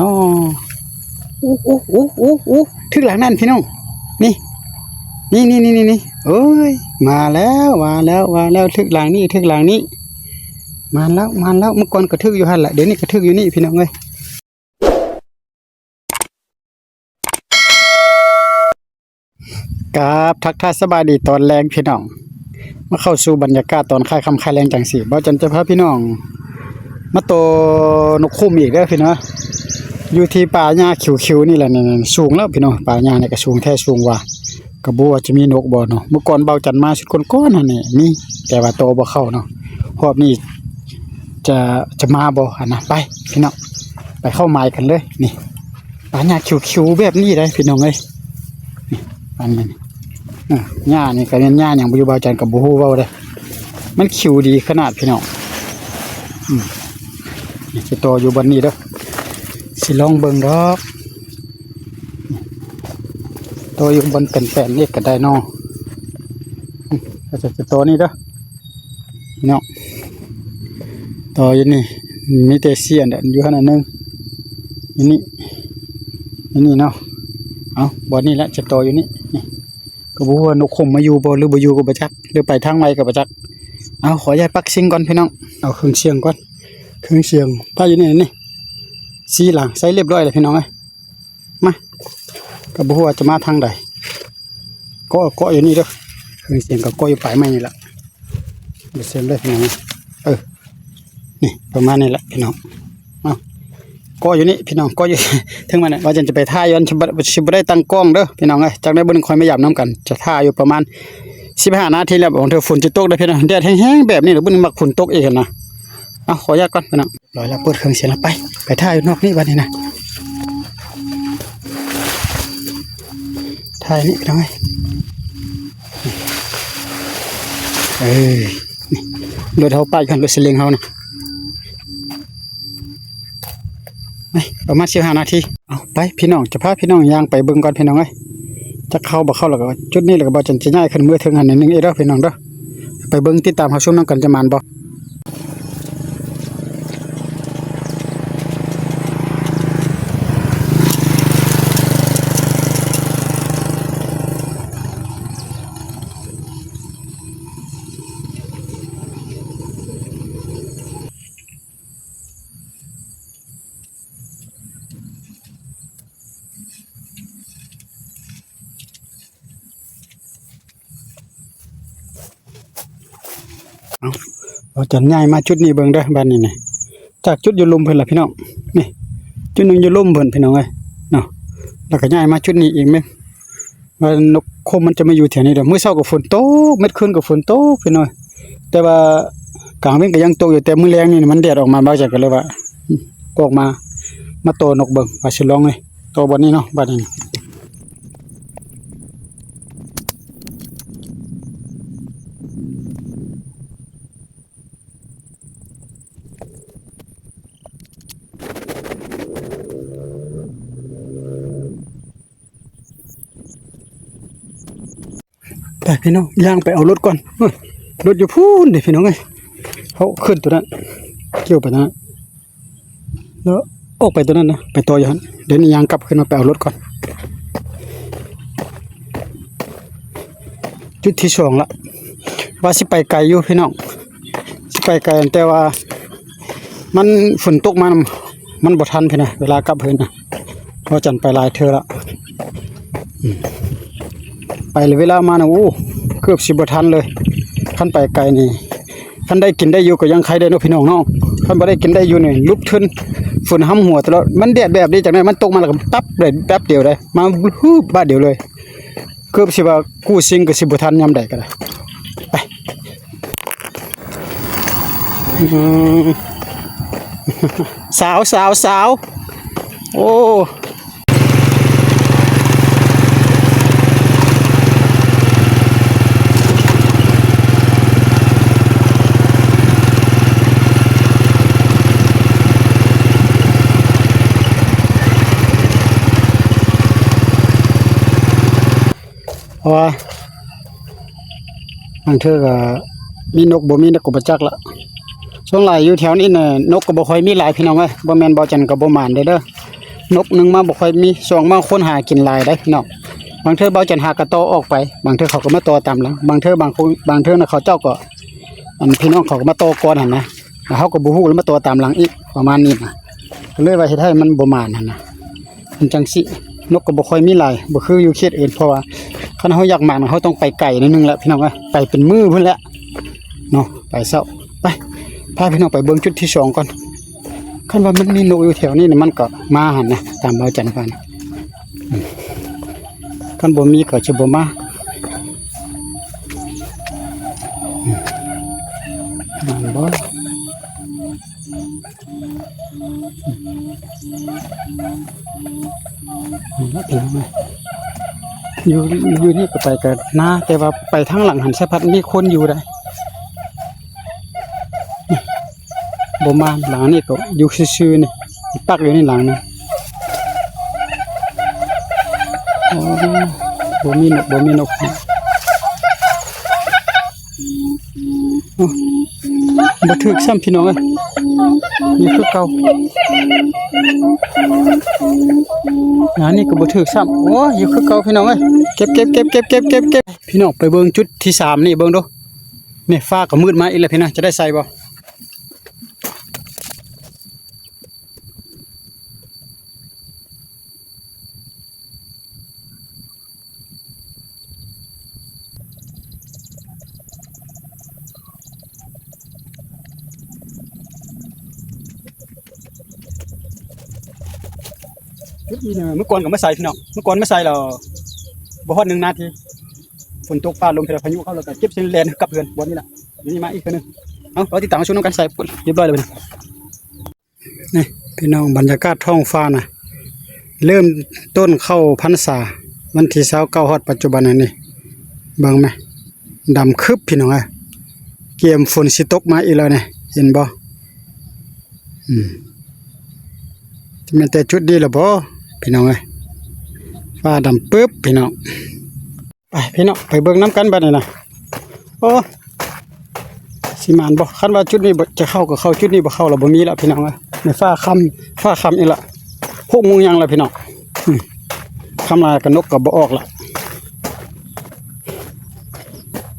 นาะอู้ถึงหลังนั่นพี่น้องนี่เอ้ยมาแล้วถึงหลังนี้มาแล้วเมื่อก่อนกระทึกอยู่หั่นแหละเดี๋ยวนี้กระทึกอยู่นี่พี่น้องเอ้ยกับทักทายสบายดีตอนแรงพี่น้องมาเข้าสู่บรรยากาศตอนค่ายค่ำค่ายแรงจังสิบ่จันจะพาพี่น้องมาโตนกคุ้มอีกเด้อพี่น้องอยู่ที่ป่าหญ้าคิวๆนี่แหละนี่สูงแล้วพี่น้องป่าหญ้านี่ก็สูงแท้สูงว่ากระบัวจะมีนกบ่เนาะเมื่อก่อนเบาจันมาสุดก้อนๆนั่นนี่มีแต่ว่าโตบ่เข้าเนาะรอบนี้จะมาบ่หั่นนะไปพี่น้องไปเข้าไม้กันเลยนี่ป่าหญ้าคิวๆแบบนี้ได้พี่น้องเอ้ยนี่อันนี้หญ้านี่ก็เป็นหญ้าหยังบ่อยู่เบาจันก็บ่ฮู้เว้าเด้มันคิวดีขนาดพี่น้องนี่สิโตอยู่บนนี้เด้อสิลองเบิ่งดอกโตอยู่บนเป็นนี่ก็ได้เนาะก็จะโตนี่เด้อพี่น้องโตอยู่นี่มีแต่เสียนอยู่หั่นนึงนี่เนาะเอาบ่นี่ละจะโตอยู่นี่ก็บ่ฮู้ว่านกคมมาอยู่บ่หรือบ่อยู่ก็บ่จักหรือไปทางใหม่ก็บ่จักเอาขอย้ายปักซิงก่อนพี่น้องเอาเครื่องเสียงก่อนเครื่องเสียงป้าอยู่นี่สีหลังใส่เรียบร้อยเลยพี่น้องเอ้ยมาก็บ่ฮู้ว่าจะมาทางใดก็อยู่นี่เด้อเครื่องเสียงก็อยู่ปลายไม้นี่ล่ะเดี๋ยวเสียงเลยพี่น้องนี่ประมาณนี้แหละพี่น้องก็อยู่นี่พี่น้องก็อยู่ ถึงมันว่าจะไปท่าย้อนชิบได้ตั้งกล้องเด้อพี่น้องเอ้ยจากได้บ่คอยไม่หยับน้ำกันจะท่าอยู่ประมาณ15 นาทีแล้วของเธอฝนจะตกได้พี่น้องแดดแห้งๆแบบนี้เดี๋ยวบ่มักฝนตกอีกนะขออนุญาตก่อนพี่น้องรอแล้วเปิดเครื่องเสียงแล้วไปท่าอยู่นอกนี่บัดนี้นะท่านี่พี่น้องเอ้ยนี่รถเฮาป้ายกันรถเสลิงเฮานะประมาณ15 นาทีเอาไปพี่น้องจะพาพี่น้องย่างไปเบิ่งก่อนพี่น้องเอ้ยจะเข้าบ่เข้าแล้วก็จุดนี้แล้วก็บ่จันจะย้ายขึ้นเมื่อถึงอันนึงอีกเด้อพี่น้องเด้อไปเบิ่งติดตามเฮาชมนำกันจะมานบ่เราจะย้ายมาจุดนี้เบิ่งเด้อบ้านนี้นี่จากจุดอยู่ลุมเพิ่นล่ะพี่น้องนี่จุดนึงอยู่ลุมเพิ่นพี่น้องเอ้ยเนาะแล้วก็ย้ายมาจุดนี้อีกแม่นว่านกคมมันจะมาอยู่แถวนี้เด้อมื้อเช้าก็ฝนตกเม็ดคืนก็ฝนตกพี่น้องแต่ว่ากลางเว้นก็ยังตกอยู่แต่มื้อแลงนี่มันแดดออกมาบ่จักก็เลยว่าก็ออกมาโตนกเบิ่งว่าสิลองเลยโตบ่นี้เนาะบัดนี้ไปพี่น้องย่างไปเอารถก่อนรถอยู่พูนเด้พี่น้องเอ้ยเขาขึ้นตัวนั้นเกี่ยวไปนั้นแล้วออกไปตัวนั้นนะไปต่ออยู่หั่นเดี๋ยวนี้ย่างกลับขึ้นมาไปเอารถก่อนจุดที่2ละว่าสิไปไกลอยู่พี่น้องสิไปไกลแต่ว่ามันฝนตกมันบ่ทันพี่นะเวลากลับเพิ่นนะพอจันไปหลายเทื่อละไปเลยเวลามานะเกือบ10บ่ทันเลยคันไปไกลนี่คันได้กินได้อยู่ก็ยังใครได้เนาะพี่น้องเนาะคันบ่ได้กินได้อยู่นี่ลุกทึนฝนห้ำหัวตลอดมันแดดแบบนี้จังได๋มันตกมาแล้วก็ปั๊บเลยแป๊บเดียวได้มาฮู้บาดเดียวเลยเกือบสิว่ากู้ซิงก็สิบ่ทันยามใดก็ได้ไปสาวโอ้เพราะว่าบางเทื่อก็มีนกบ่มีนกก็บ่จักละช่วงหลายอยู่แถวนี้น่ะนกก็บ่ค่อยมีหลายพี่น้องเอ้ยบ่แม่นบ่จันก็บ่หมานเด้อ นกหนึ่งมาบ่ค่อยมีสองบางคนหากินหลายได้พี่น้องบางเทื่อเบาจันหากระตอออกไปบางเทื่อเขาก็มาตอตามหลังบางเทื่อบางคนบางเทื่อน่ะเขาเจ้าก็อันพี่น้องเขาก็มาตอก่อนหั่นนะแล้วเขาก็บ่ฮู้แล้วมาตอตามหลังอีกประมาณนี้นะก็เลยว่าเฮ็ดให้มันบ่มานหั่นนะมันจังสินกก็บ่ค่อยมีหลายบ่คืออยู่เขตอื่นเพราะว่าคันเฮาอยากมานเฮาต้องไปไกลนิดนึงแหละพี่น้องเอ้ยไปเป็นมื้อพุ่นแหละเนาะไปเช้าไปพาพี่น้องไปเบิ่งจุดที่2ก่อนคันว่ามันมีนกอยู่แถวนี้มันก็มาหั่นนะตามเบาจันกันคันบ่มีก็สิบ่มาบ่ อยู่นี่ก็ไปกันนะแต่ว่าไปทางหลังหันสะพัดมีคนอยู่ได้บ่มาหลังนี่ก็อยู่ซื่อๆนี่ปักอยู่ในหลังนี่โอ้บ่มีนกบ่ถึกซ้ำพี่น้องเอ้ยนี่คือเก่านี่ก็บ่ถึกซ้ำโอ้อยู่คือเก่าพี่น้องเอ้ยเก็บพี่น้องไปเบิ่งจุดที่3นี่เบิ่งดูนี่ฟ้าก็มืดมาอีกแล้วพี่น้องจะได้ใส่บ่เมื่อก่อนก็ไม่ใส่พี่น้องเมื่อก่อนไม่ใส่เราบ่ฮอด1 นาทีฝนตกฟ้าลมพายุเข้าแล้วก็เก็บเส้นแลนกับเพื่อนบนนี่แหละนี่มาอีกคนนึงเอาเราติดตามชมกันใส่เรียบร้อยเลยนี่พี่น้องบรรยากาศท้องฟ้านะเริ่มต้นเข้าพรรษาวันที่29ฮอดปัจจุบันนี่เบิ่งไหมดำคึบพี่น้องเกมฝนสิตกมาอีกแล้วเนี่ยเห็นบ่จะเป็นแต่จุดดีหรอบ่พี่น้องฟ้าดำปึ๊บพี่น้องไปพี่น้องไปเบิ่งน้ำกันบัดนี้นะโอ้สิมานบ่คันว่าจุดนี้จะเข้าก็เข้าจุดนี้บ่เข้าแล้วบ่มีแล้วพี่น้องในฟ้าค่ำอีกละ6 โมงยังแล้วพี่น้องค่ำลากันนกก็บ่ออกละ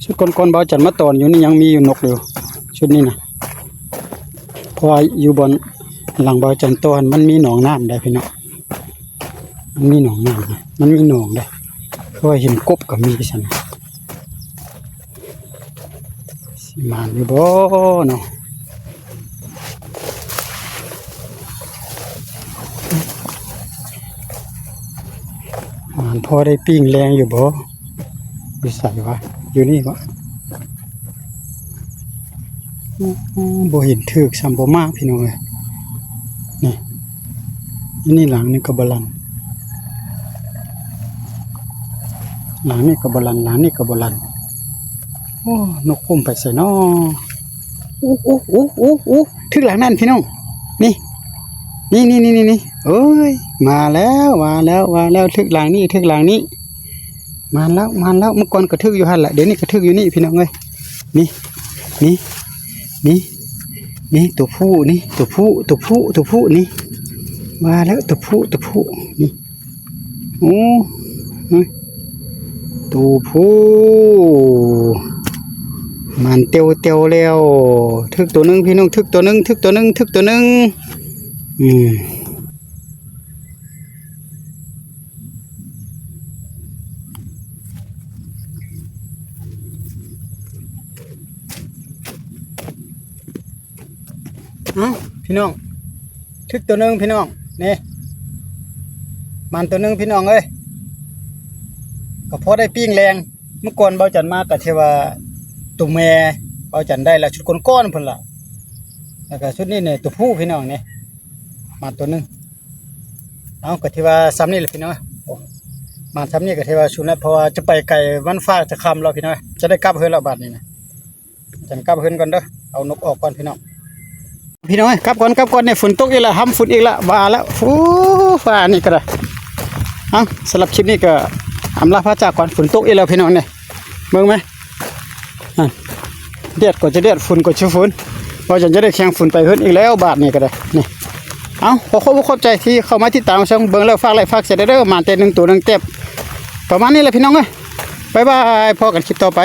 ชุดก่อนๆบ่จันมาตอนอยู่นี่ยังมีอยู่นกอยู่ชุดนี้นะเพราะอยู่บนหลังบ่จันตอนมันมีหนองน้ำได้พี่น้องมันมีหนองน้ำมันมีหนองได้เพราะเห็นกบก็มีไปซั่นสิมาอยู่บ่เนาะมันพอได้ปิ้งแรงอยู่บ่อยู่ใส่วะอยู่นี่บ่บ่เห็นถึกซ้ำบ่มากพี่น้องนี่หลังนี่ก็บ่ลันหลังนี่ก็บ่ลันหลังนี่ก็บ่ลันโอ้นกคุ้มไปใส่น้ออู้ถึงหลังนั่นพี่น้องนี่เอ้ยมาแล้วถึงหลังนี้มาแล้วเมื่อก่อนก็ถึกอยู่หั่นแหละเดี๋ยวนี้ก็ถึกอยู่นี่พี่น้องเอ้ยนี่ตัวผู้นี่นี่มาแล้วตัวผู้นี่โอ้ตัวผู้มันเตียวแล้วทึกตัวนึงพี่น้องทึกตัวนึงพี่น้องทึกตัวนึงพี่น้องนี่มันตัวนึงพี่น้องเอ้ยก็พอได้ปิ้งแรงเมื่อก่อนเบาจันมากกับเทว่าตัวแม่เบาจันได้ละชุดก้อนๆพุ่นละแล้วก็ชุดนี้เนี่ยตัวผู้พี่น้องเนี่ยมาตัวนึงเอากับเทว่าซ้ำนี่แหละพี่น้องมาซ้ำนี่กับเทว่าชุดนั้นเพราะว่าจะไปไกลวันฟ้าจะค่ำเราพี่น้องจะได้กลับเฮือนเราบัดนี้นะจันกลับเฮือนก่อนเด้อเอานกออกก่อนพี่น้องกลับก่อนเนี่ยฝนตกอีกแล้วห้ำฝนอีกแล้วว่าแล้วฟ้านี่ก็ได้เอาสำหรับคลิปนี้ก็อำลาพระจากก่อนฝนตกอีกแล้วพี่น้องเนี่ยเบิ่งไหมเดือดก็จะเดือดฝนก็จะฝนเราจะได้แข่งฝนไปเฮือนอีกแล้วบาทนี่ก็ได้นี่ เอาขอบใจที่เข้ามาติดตามช่องเบิ่งแล้วฝากไลค์ฝากแชร์เด้อมาแต่1 ตัว 1 เต็บประมาณนี้แหละพี่น้องเอ้ยบ๊ายบายพอกันคลิปต่อไป